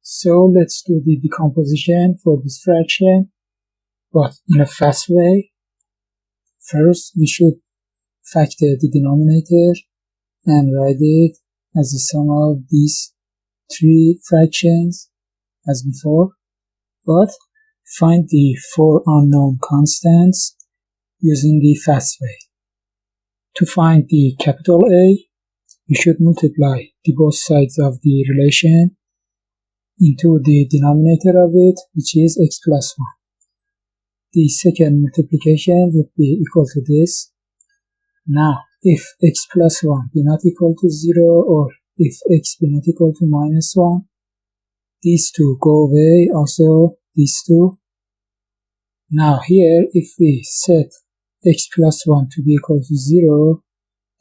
So let's do the decomposition for this fraction, but in a fast way. First, we should factor the denominator and write it as the sum of these three fractions as before, but find the four unknown constants using the fast way. To find the capital A, we should multiply the both sides of the relation into the denominator of it, which is x plus 1. The second multiplication would be equal to this. Now, if x plus 1 be not equal to 0, or if x be not equal to minus 1, these two go away, also these two. Now here, if we set x plus 1 to be equal to 0,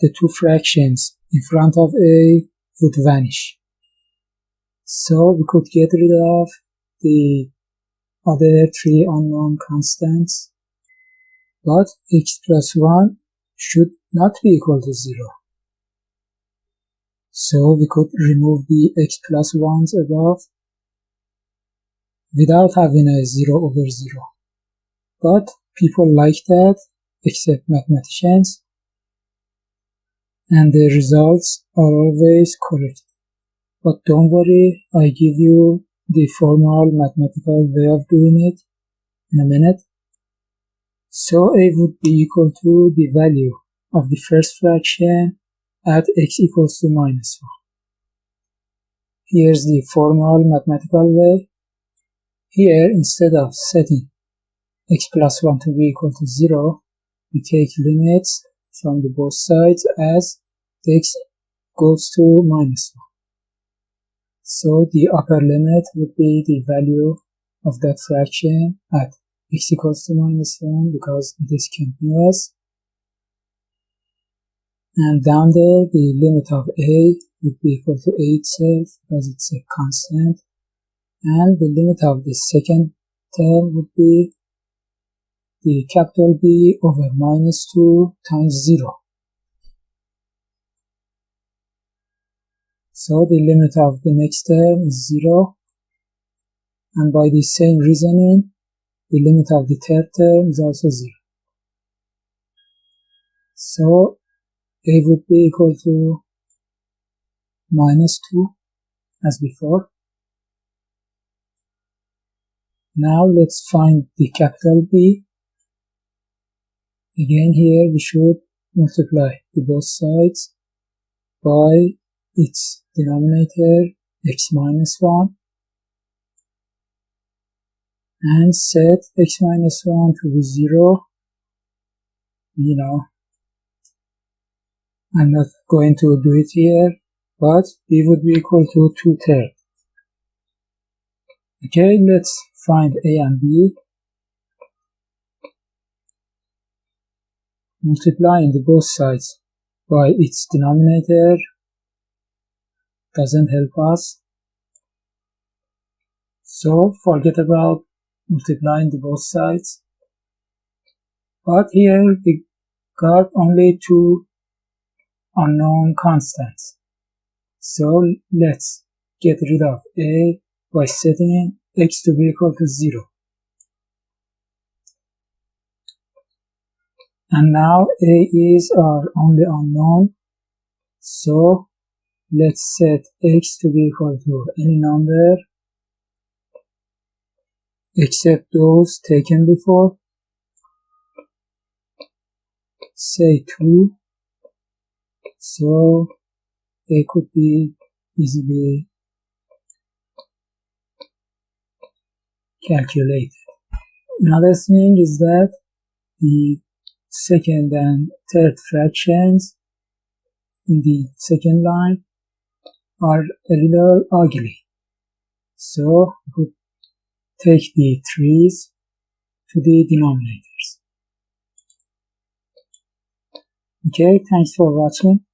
the two fractions in front of a would vanish. So we could get rid of the other three unknown constants, but x plus 1 should not be equal to 0. So we could remove the x plus 1s above without having a 0 over 0. But people like that, except mathematicians, and the results are always correct. But don't worry, I give you the formal mathematical way of doing it in a minute. So a would be equal to the value of the first fraction at x equals to minus 1. Here's the formal mathematical way. Here, instead of setting x plus 1 to be equal to 0, we take limits from the both sides as x goes to minus 1. So the upper limit would be the value of that fraction at x equals to minus 1 because it is continuous. And down there, the limit of a would be equal to a itself because it's a constant. And the limit of the second term would be the capital B over minus 2 times 0. So the limit of the next term is 0. And by the same reasoning, the limit of the third term is also 0. So a would be equal to minus 2 as before. Now let's find the capital B. Again here we should multiply the both sides by its denominator x minus 1 and set x minus 1 to be 0. I'm not going to do it here, but b would be equal to 2/3. Okay, let's find a and b. Multiplying the both sides by its denominator doesn't help us. So forget about multiplying the both sides. But here we got only two unknown constants. So let's get rid of a by setting x to be equal to 0. And now a is our only unknown. So let's set x to be equal to any number except those taken before. Say 2. So a could be easily calculated. Another thing is that the second and third fractions in the second line are a little ugly. So we could take the 3's to the denominators. Okay, thanks for watching.